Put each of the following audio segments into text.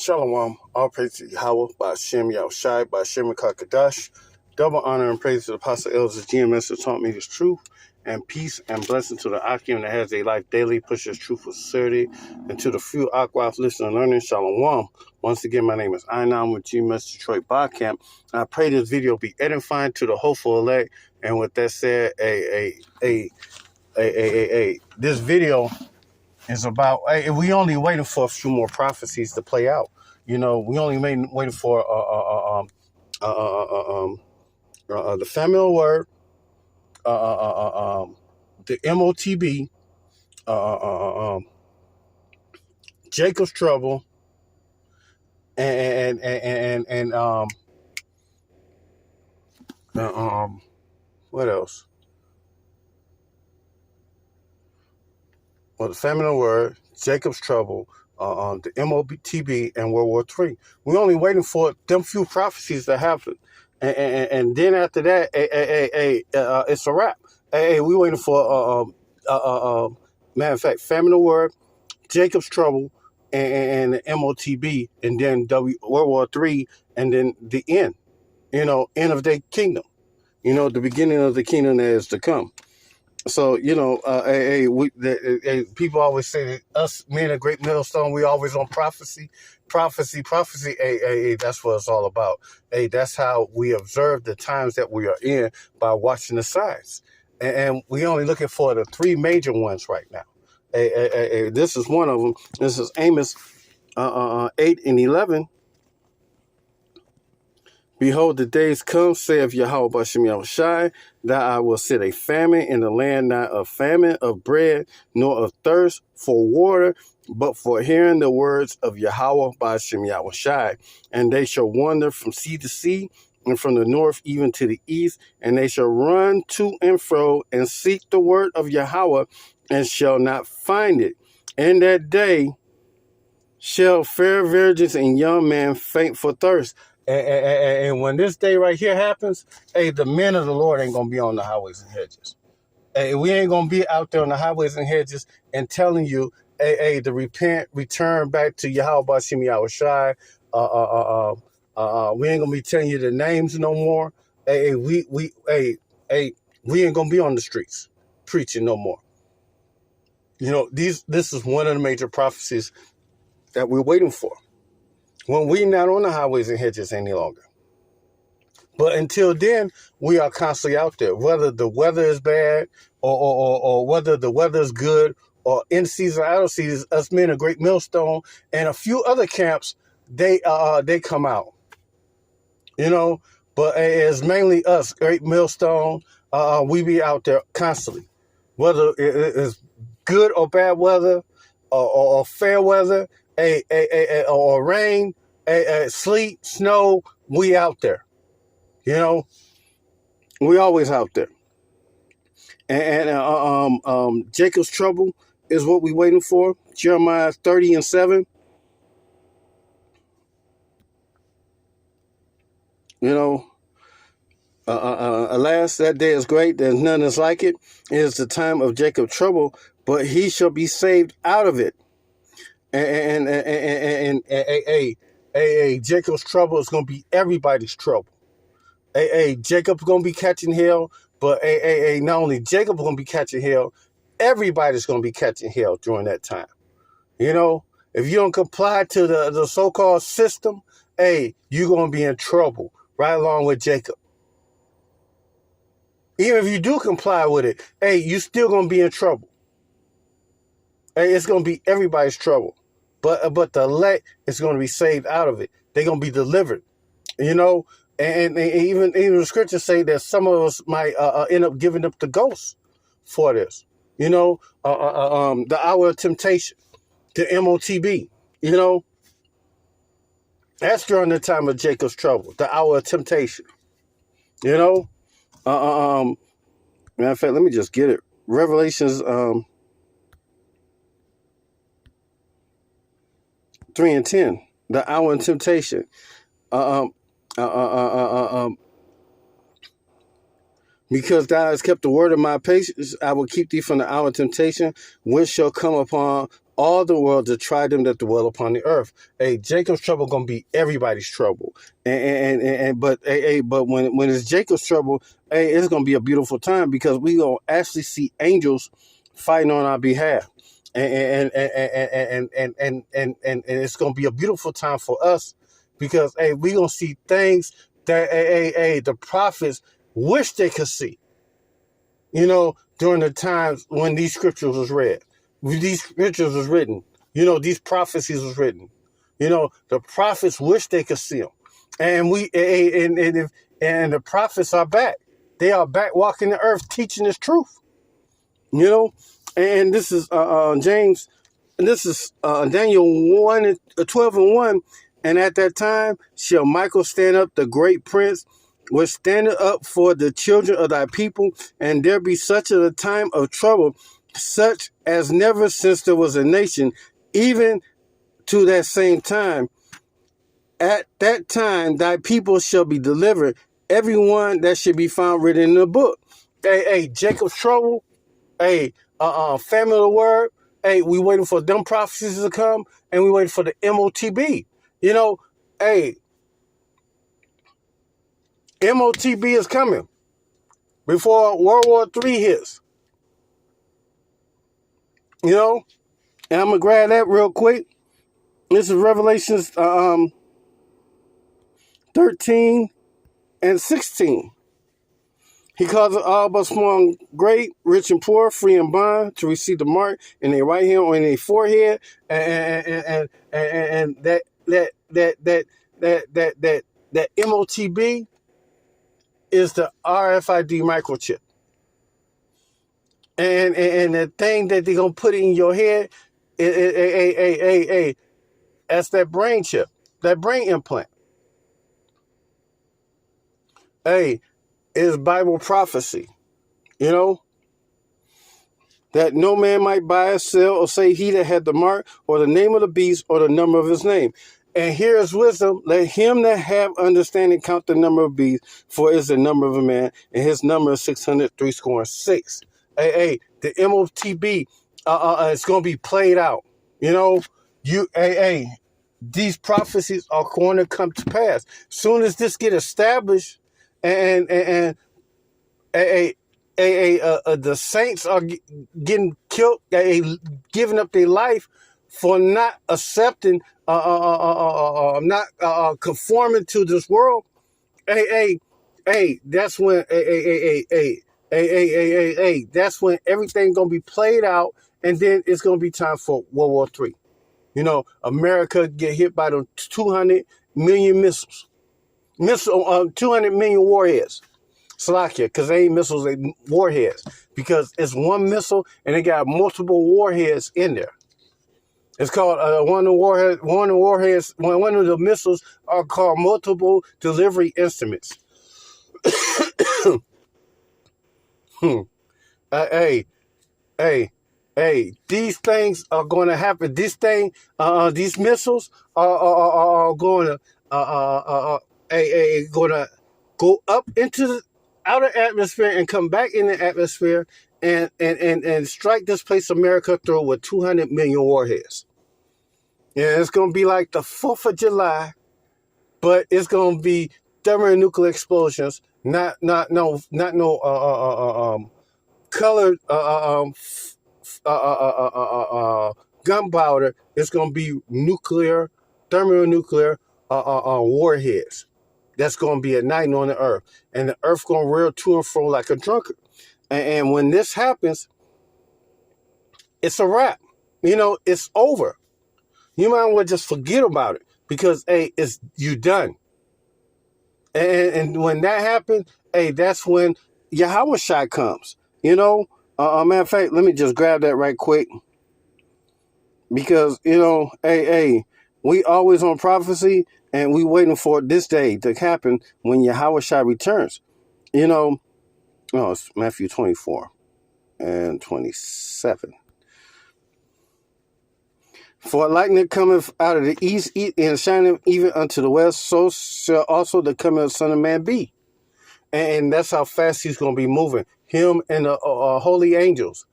Shalom, all praise to Yahweh, by Hashem Yahushai, by Hashem Kakadash. Double honor and praise to the Apostle Elders GMS who taught me this truth, and peace and blessing to the Akim that has a life daily, pushes truth with sincerity, and to the few Akwaf listening and learning. Shalom. Once again, my name is Einam with GMS Detroit Bar Camp. I pray this video be edifying to the hopeful elect. And with that said, this video is about, we only waiting for a few more prophecies to play out. You know, we only waiting for the family word, the MOTB, Jacob's trouble, and what else? Well, the famine of word, Jacob's trouble, the MOTB, and World War III. We're only waiting for them few prophecies to happen. And then after that, it's a wrap. We waiting for, matter of fact, famine of word, Jacob's trouble, and the MOTB, and then World War III, and then the end. You know, end of their kingdom. You know, the beginning of the kingdom that is to come. So, you know, people always say that us, men of Great Millstone, we always on prophecy. Prophecy. That's what it's all about. That's how we observe the times that we are in by watching the signs. And we only looking for the three major ones right now. This is one of them. This is Amos 8 and 11. Behold, the days come, saith Yahweh B'Shem Yahushai, that I will set a famine in the land, not a famine of bread, nor of thirst for water, but for hearing the words of Yahweh B'Shem Yahushai. And they shall wander from sea to sea, and from the north even to the east, and they shall run to and fro, and seek the word of Yahweh, and shall not find it. In that day shall fair virgins and young men faint for thirst. And when this day right here happens, the men of the Lord ain't going to be on the highways and hedges. We ain't going to be out there on the highways and hedges and telling you, to repent, return back to Yahweh B'Shem Yahushai. We ain't going to be telling you the names no more. We ain't going to be on the streets preaching no more. You know, this is one of the major prophecies that we're waiting for. When we're not on the highways and hedges any longer. But until then, we are constantly out there. Whether the weather is bad or whether the weather is good or in season or out of season, us men of Great Millstone and a few other camps, they come out. You know, but it's mainly us, Great Millstone. We be out there constantly. Whether it's good or bad weather or fair weather, or rain, sleet, snow, we out there. You know, we always out there. And Jacob's trouble is what we waiting for. Jeremiah 30 and 7. You know, alas, that day is great. There's none that's like it. It is the time of Jacob's trouble, but he shall be saved out of it. And Jacob's trouble is going to be everybody's trouble. Jacob's going to be catching hell, but not only Jacob going to be catching hell, everybody's going to be catching hell during that time. You know, if you don't comply to the so-called system, you're going to be in trouble right along with Jacob. Even if you do comply with it, you still going to be in trouble. It's going to be everybody's trouble. But the elect is going to be saved out of it. They're going to be delivered, you know. And even the scriptures say that some of us might end up giving up the ghost for this, you know. The hour of temptation, the MOTB, you know. That's during the time of Jacob's trouble, the hour of temptation, you know. Matter of fact, let me just get it. Revelations 3 and 10, the hour of temptation. Because thou hast kept the word of my patience, I will keep thee from the hour of temptation, which shall come upon all the world to try them that dwell upon the earth. Hey, Jacob's trouble gonna be everybody's trouble. But when it's Jacob's trouble, hey, it's gonna be a beautiful time because we gonna actually see angels fighting on our behalf. And it's gonna be a beautiful time for us because hey, we gonna see things that the prophets wish they could see. During the times when these scriptures was read, when these scriptures was written, these prophecies was written. The prophets wish they could see them, and the prophets are back. They are back walking the earth, teaching this truth. And this is James, and this is Daniel 12:1. And at that time shall Michael stand up, the great prince, was standing up for the children of thy people, and there be such a time of trouble, such as never since there was a nation, even to that same time. At that time thy people shall be delivered, everyone that should be found written in the book. Hey, Jacob's trouble. Hey, family of the word. Hey, we waiting for them prophecies to come, and we waiting for the MOTB. Hey, MOTB is coming before World War III hits. And I'm gonna grab that real quick. This is Revelations 13 and 16. He calls it all but small, great, rich and poor, free and bond, to receive the mark in their right hand or in their forehead, and that MOTB is the RFID microchip, and the thing that they're gonna put in your head, that's that brain chip, that brain implant. Hey, is Bible prophecy, that no man might buy or sell or say he that had the mark or the name of the beast or the number of his name. And here is wisdom. Let him that have understanding count the number of beasts, for it is the number of a man, and his number is 603. Hey, the MOTB, it's going to be played out. These prophecies are going to come to pass. Soon as this get established, and the saints are getting killed, giving up their life for not accepting, not conforming to this world. That's when, that's when everything's gonna be played out, and then it's gonna be time for World War III. America get hit by the 200 million missiles, 200 million warheads. Salakia, because they ain't missiles, they warheads. Because it's one missile and they got multiple warheads in there. It's called one of the missiles are called multiple delivery instruments. Hey, these things are going to happen. These missiles are going to going to go up into the outer atmosphere and come back in the atmosphere and strike this place America through with 200 million warheads. Yeah, it's going to be like the 4th of July, but it's going to be thermonuclear explosions, not colored gunpowder. It's going to be thermonuclear warheads. That's going to be igniting on the earth. And the earth going to roll to and fro like a drunkard. And when this happens, it's a wrap. It's over. You might as well just forget about it because, it's you done. And when that happens, that's when Yahweh Shai comes. Matter of fact, let me just grab that right quick. Because, we always on prophecy, and we waiting for this day to happen when Yahweh Shai returns. It's Matthew 24 and 27. For a lightning cometh out of the east and shineth even unto the west, so shall also the coming of the Son of Man be. And that's how fast he's going to be moving. Him and the holy angels.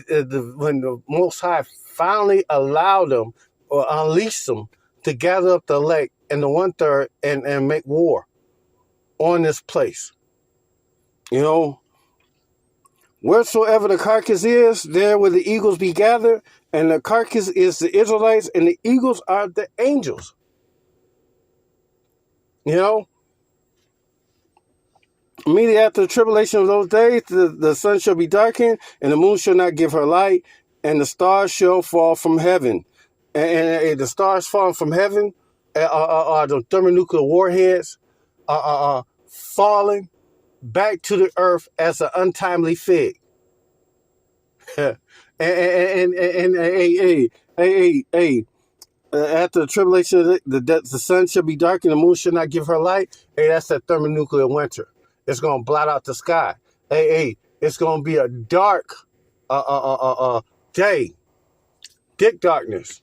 when the Most High finally allowed them or unleashed them to gather up the elect and the 1/3 and make war on this place. You know, wheresoever the carcass is, there will the eagles be gathered, and the carcass is the Israelites, and the eagles are the angels. You know, immediately after the tribulation of those days, the sun shall be darkened, and the moon shall not give her light, and the stars shall fall from heaven. And the stars falling from heaven are the thermonuclear warheads falling back to the earth as an untimely fig. and after the tribulation, the sun shall be dark and the moon shall not give her light. Hey, that's that thermonuclear winter. It's gonna blot out the sky. Hey, it's gonna be a dark day, thick darkness.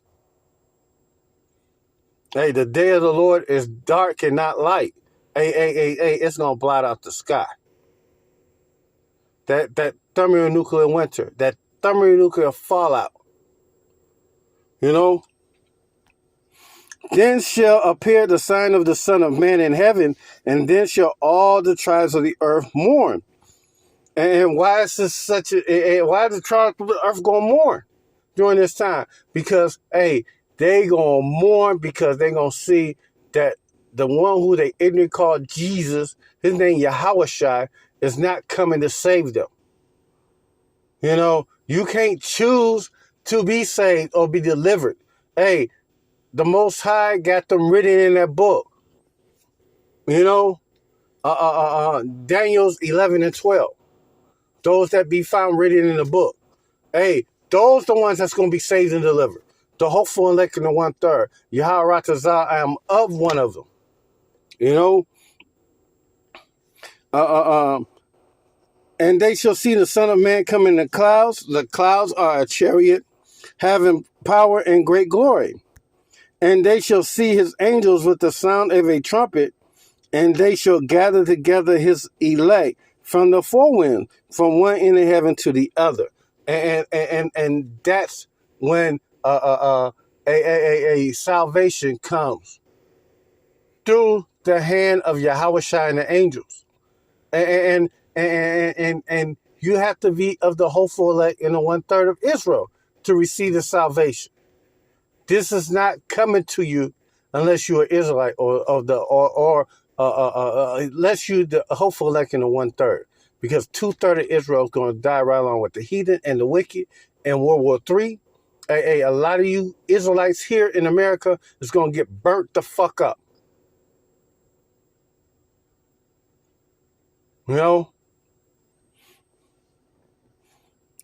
Hey, the day of the Lord is dark and not light. Hey, it's gonna blot out the sky. That thermonuclear winter, that thermonuclear fallout. You know? Then shall appear the sign of the Son of Man in heaven, and then shall all the tribes of the earth mourn. And why is this such why is the tribes of the earth gonna mourn during this time? Because, hey, they gonna mourn because they gonna see that the one who they ignorantly called Jesus, his name Yahushua, is not coming to save them. You know, you can't choose to be saved or be delivered. Hey, the Most High got them written in that book. You know, Daniel's 11 and 12. Those that be found written in the book. Hey, those the ones that's going to be saved and delivered. The hopeful elect in the 1/3. Yahweh Ratazah, I am of one of them. You know, and they shall see the Son of Man come in the clouds. The clouds are a chariot having power and great glory. And they shall see his angels with the sound of a trumpet, and they shall gather together his elect from the four winds, from one end of heaven to the other. And that's when a salvation comes through the hand of Yahushua and the angels. And you have to be of the hopeful elect in the 1/3 of Israel to receive the salvation. This is not coming to you unless you're an Israelite or unless you the hopeful elect in the 1/3, because 2/3 of Israel is going to die right along with the heathen and the wicked in World War III. A lot of you Israelites here in America is going to get burnt the fuck up. You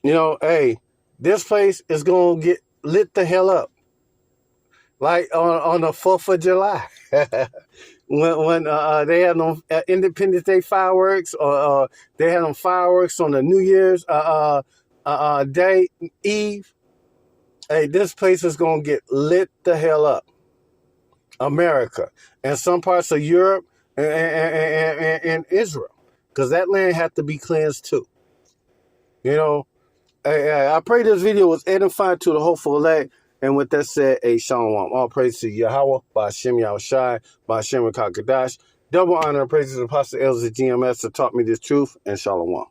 know, hey, this place is going to get lit the hell up. Like on the 4th of July, when they had them Independence Day fireworks, or they had them fireworks on the New Year's day, Eve. Hey, this place is going to get lit the hell up. America and some parts of Europe and Israel, because that land had to be cleansed too. You know, I pray this video was edifying to the hopeful elect. And with that said, shalom. All praise to Yahweh, Ba'ashem Yahushai, Ba'ashem Rakakadash. Double honor and praise to the Apostle Elders of GMS that taught me this truth, and shalom.